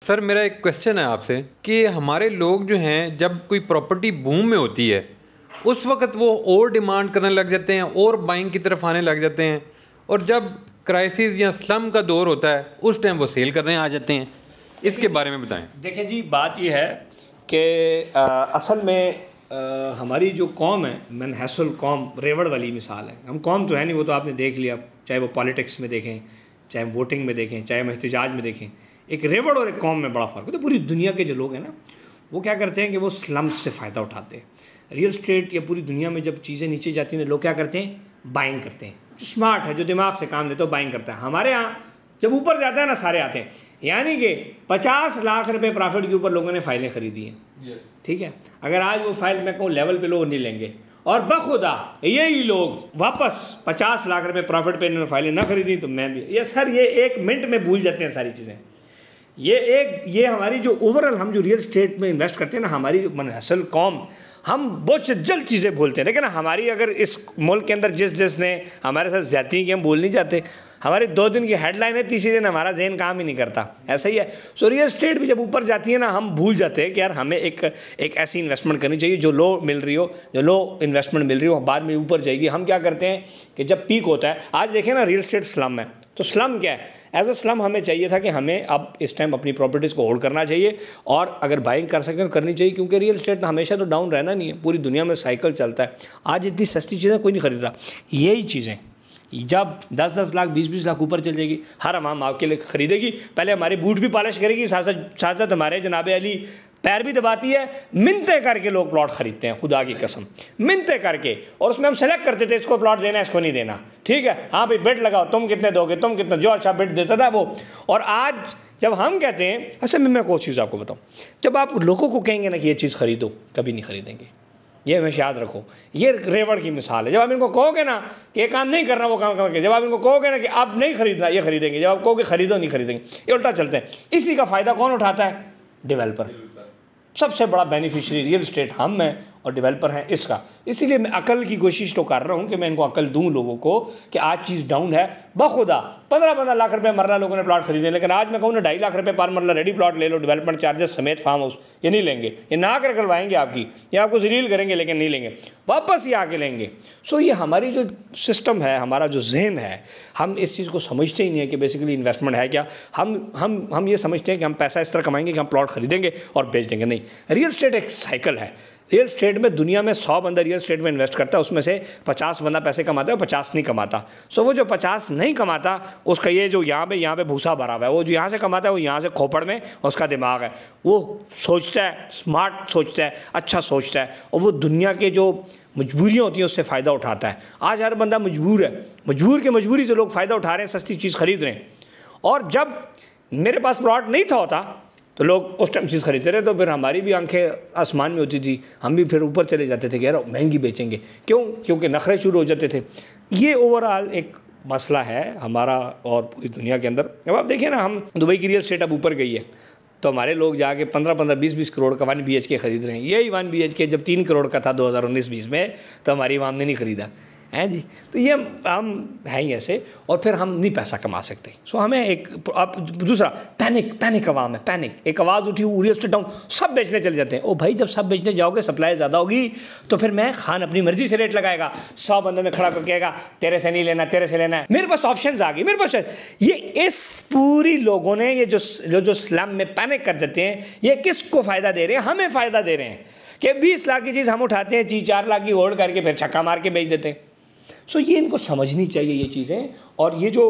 Sir मेरा एक question है आपसे कि हमारे लोग जो हैं जब कोई प्रॉपर्टी बूम में होती है उस वक्त वो और डिमांड करने लग जाते हैं और बाइंग की तरफ आने लग जाते हैं, और जब क्राइसिस या स्लम का दौर होता है उस टाइम वो सेल करने आ जाते हैं। इसके बारे में बताएं। देखिए जी, बात ये है कि असल में हमारी जो कौम है, मनहसल कौम, रेवड़ वाली मिसाल है। हम कौम तो है नहीं, वो तो आपने देख लिया, चाहे वो पॉलिटिक्स में देखें, चाहे वोटिंग में देखें, चाहे हम एहतजाज में देखें। एक रेवड़ और एक कौम में बड़ा फ़र्क है। तो पूरी दुनिया के जो लोग हैं ना, वो क्या करते हैं कि वो स्लम्स से फ़ायदा उठाते हैं। रियल स्टेट या पूरी दुनिया में जब चीज़ें नीचे जाती हैं, लोग क्या करते हैं, बाइंग करते हैं। जो स्मार्ट है, जो दिमाग से काम लेते हो, बाइंग करता है। हमारे यहाँ जब ऊपर जाता है ना, सारे आते हैं। यानी कि 50 लाख रुपए प्रॉफिट के ऊपर लोगों ने फाइलें ख़रीदी हैं। ठीक है, अगर आज वो फाइल मैं कहूँ लेवल पे लोग नहीं लेंगे, और बखुदा यही लोग वापस 50 लाख रुपए प्रॉफिट पे इन्होंने फाइलें ना खरीदी, तो मैं भी ये सर ये 1 मिनट में भूल जाते हैं सारी चीज़ें। ये हमारी जो ओवरऑल हम जो रियल स्टेट में इन्वेस्ट करते हैं ना, हमारी जो मनहसल कौम, हम बहुत से जल्द चीज़ें भूलते हैं। लेकिन हमारी अगर इस मुल्क के अंदर जिसने हमारे साथ ज्यादती की, हम भूल नहीं जाते। हमारी 2 दिन की हेडलाइन है, तीसरे दिन हमारा जहन काम ही नहीं करता। ऐसा ही है। सो रियल स्टेट भी जब ऊपर जाती है ना, हम भूल जाते हैं कि यार हमें एक ऐसी इन्वेस्टमेंट करनी चाहिए जो लो मिल रही हो, जो लो इन्वेस्टमेंट मिल रही हो, बाद में ऊपर जाएगी। हम क्या करते हैं कि जब पीक होता है, आज देखें ना रियल स्टेट स्लम है, तो स्लम क्या है? एज अ स्लम हमें चाहिए था कि हमें अब इस टाइम अपनी प्रॉपर्टीज़ को होल्ड करना चाहिए, और अगर बाइंग कर सकें तो करनी चाहिए, क्योंकि रियल स्टेट हमेशा तो डाउन रहना नहीं है। पूरी दुनिया में साइकिल चलता है। आज इतनी सस्ती चीज़ें कोई नहीं खरीद रहा। यही चीज़ें जब 10-10 लाख 20-20 लाख ऊपर चल जाएगी, हर आवाम आपके लिए ख़रीदेगी। पहले हमारे बूट भी पॉलिश करेगी, साथ साथ हमारे जनाब अली पैर भी दबाती है। मिन्नतें करके लोग प्लॉट ख़रीदते हैं, खुदा की कसम, मिन्नतें करके। और उसमें हम सेलेक्ट करते थे, इसको प्लॉट देना है, इसको नहीं देना। ठीक है, हाँ भाई बेट लगाओ, तुम कितने दोगे, तुम कितना, जो अच्छा बेट देता था वो। और आज जब हम कहते हैं, असल में मैं कोई चीज़ आपको बताऊँ, जब आप लोगों को कहेंगे ना कि ये चीज़ ख़रीदो, कभी नहीं ख़रीदेंगे। ये हमेशा याद रखो। ये रेवड़ की मिसाल है। जब आप इनको कहोगे ना कि ये काम नहीं करना, वो काम करके, जब आप इनको कहोगे ना कि आप नहीं खरीदना, ये खरीदेंगे। जब आप कहोगे खरीदो, नहीं खरीदेंगे। ये उल्टा चलते हैं। इसी का फ़ायदा कौन उठाता है? डेवलपर। सबसे बड़ा बेनिफिशियरी रियल स्टेट हम हैं और डेवलपर हैं इसका। इसीलिए मैं अकल की कोशिश तो कर रहा हूँ कि मैं इनको अकल दूँ लोगों को कि आज चीज़ डाउन है। बखुदा 15-15 लाख रुपए मरला लोगों ने प्लॉट खरीदे, लेकिन आज मैं कहूँ ना 2.5 लाख रुपए पर मरला रेडी प्लॉट ले लो, डेवलपमेंट चार्जेस समेत, फार्म हाउस, ये नहीं लेंगे। ये ना कर करवाएंगे आपकी, ये आपको जलील करेंगे, लेकिन नहीं लेंगे, वापस ये आके लेंगे। सो ये हमारी जो सिस्टम है, हमारा जो जहन है, हम इस चीज़ को समझते ही नहीं है कि बेसिकली इन्वेस्टमेंट है क्या। हम ये समझते हैं कि हम पैसा इस तरह कमाएंगे कि हम प्लॉट खरीदेंगे और बेच देंगे। नहीं, रियल स्टेट एक साइकिल है। रियल स्टेट में दुनिया में 100 बंदा रियल स्टेट में इन्वेस्ट करता है, उसमें से 50 बंदा पैसे कमाता है, 50 नहीं कमाता। सो वो जो 50 नहीं कमाता, उसका ये जो यहाँ पे भूसा भरा हुआ है, वो जो यहाँ से कमाता है, वो यहाँ से खोपड़ में उसका दिमाग है। वो सोचता है, स्मार्ट सोचता है, अच्छा सोचता है, और वो दुनिया के जो मजबूरियाँ होती हैं उससे फ़ायदा उठाता है। आज हर बंदा मजबूर है, मजबूरी से लोग फ़ायदा उठा रहे हैं, सस्ती चीज़ खरीद रहे हैं। और जब मेरे पास प्लॉट नहीं था होता तो लोग उस टाइम चीज़ खरीदते रहे, तो फिर हमारी भी आंखें आसमान में होती थी, हम भी फिर ऊपर चले जाते थे कि यार महंगी बेचेंगे। क्यों? क्योंकि नखरे शुरू हो जाते थे। ये ओवरऑल एक मसला है हमारा और पूरी दुनिया के अंदर। अब आप देखिए ना, हम दुबई की रियल स्टेट अब ऊपर गई है, तो हमारे लोग जाके 15-15, 20-20 करोड़ का 1 BHK खरीद रहे हैं। यही 1 BHK जब 3 करोड़ का था 2019-20 में, तो हमारी आवाम ने नहीं खरीदा हैं जी। तो ये हम हैं ही ऐसे, और फिर हम नहीं पैसा कमा सकते। सो हमें एक दूसरा पैनिक आवाम है, पैनिक। एक आवाज़ उठी, रियल स्टेट डाउन, सब बेचने चले जाते हैं। ओ भाई, जब सब बेचने जाओगे, सप्लाई ज़्यादा होगी, तो फिर मैं खान अपनी मर्जी से रेट लगाएगा, 100 बंदों में खड़ा करके आएगा, तेरे से नहीं लेना, तेरे से लेना है। मेरे पास ऑप्शन आ गई, मेरे पास ये इस पूरी लोगों ने ये जो स्लम में पैनिक कर देते हैं, ये किसको फ़ायदा दे रहे हैं? हमें फ़ायदा दे रहे हैं कि 20 लाख की चीज़ हम उठाते हैं, 4 लाख की होल्ड करके फिर छक्का मार के बेच देते हैं। सो ये इनको समझनी चाहिए ये चीज़ें। और ये जो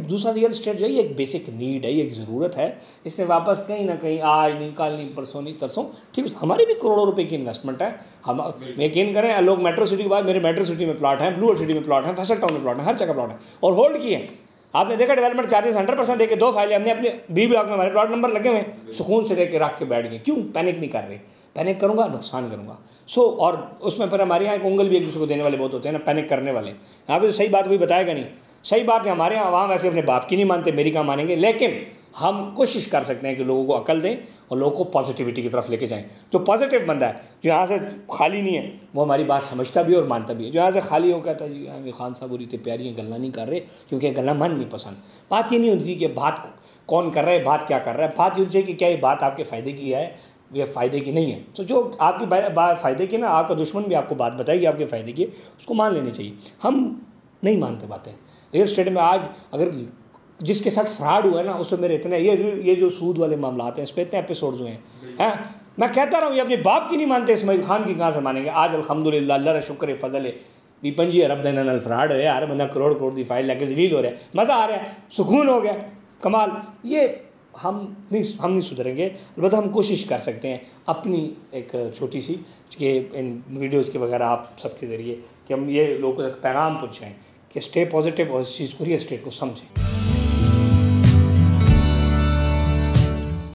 दूसरा रियल स्टेट जो है, ये एक बेसिक नीड है, ये एक ज़रूरत है। इसने वापस कहीं ना कहीं आज नहीं, कल नहीं, परसों नहीं, तरसों, ठीक है, हमारी भी करोड़ों रुपए की इन्वेस्टमेंट है। हम यकीन करें, लोग मेट्रो सिटी के बाद, मेरे मेट्रो सिटी में प्लॉट हैं, ब्लू सिटी में प्लॉट हैं, फैसल टाउन में प्लॉट है, हर जगह प्लॉट है, और होल्ड किए हैं। आपने देखा डेवलपमेंट चार्जेस 100% देके 2 फाइलें हमने अपने बी ब्लॉक में, हमारे प्लॉट नंबर लगे हुए, सुकून से लेके रख के बैठ गए। क्यों? पैनिक नहीं कर रहे। पैनिक करूँगा नुकसान करूँगा। सो और उसमें पर हमारे यहाँ एक उंगल भी एक दूसरे को देने वाले बहुत होते हैं ना, पैनिक करने वाले। यहाँ पे तो सही बात कोई बताएगा नहीं। सही बात है, हमारे यहाँ आवाम वैसे अपने बाप की नहीं मानते, मेरी कहाँ मानेंगे। लेकिन हम कोशिश कर सकते हैं कि लोगों को अकल दें और लोगों को पॉजिटिविटी की तरफ लेके जाएं। जो पॉजिटिव बंदा है, जो यहाँ से खाली नहीं है, वो हमारी बात समझता भी है और मानता भी है। जो यहाँ से खाली हो कहता है जी यहाँ खान साहब बुरी थे प्यारी गल्ला नहीं कर रहे, क्योंकि गल्ला मन नहीं पसंद। बात ये नहीं होती कि बात कौन कर रहा है, बात क्या कर रहा है। बात ये चाहिए कि क्या ये बात आपके फ़ायदे की है या फ़ायदे की नहीं है। तो जो आपकी बात फ़ायदे की ना, आपका दुश्मन भी आपको बात बताएगी आपके फ़ायदे की, उसको मान लेनी चाहिए। हम नहीं मानते बातें। रियल एस्टेट में आज अगर जिसके साथ फ्रॉड हुआ है ना, उसमें मेरे इतने ये जो सूद वाले मामलात हैं, इस पर इतने एपिसोड्स हुए हैं। मैं कहता रहा हूँ, ये अपने बाप की नहीं मानते, इस्माइल खान की कहाँ से मानेंगे। आज अल्हम्दुलिल्लाह, अल्लाह का शुक्र है, फजल है, भी 5 अरब दिन नल फ्रॉड है यार, बंदा करोड़ करोड़ की फाइल लेके जलील हो रहा है, मज़ा आ रहा है, सुकून हो गया, कमाल। ये हम नहीं सुधरेंगे। अलबत्ता हम कोशिश कर सकते हैं अपनी एक छोटी सी, कि इन वीडियोज़ के वगैरह आप सबके ज़रिए कि हम ये लोगों तक पैगाम पहुँचाएँ कि स्टे पॉजिटिव और इस चीज़ को, रियल एस्टेट को समझें।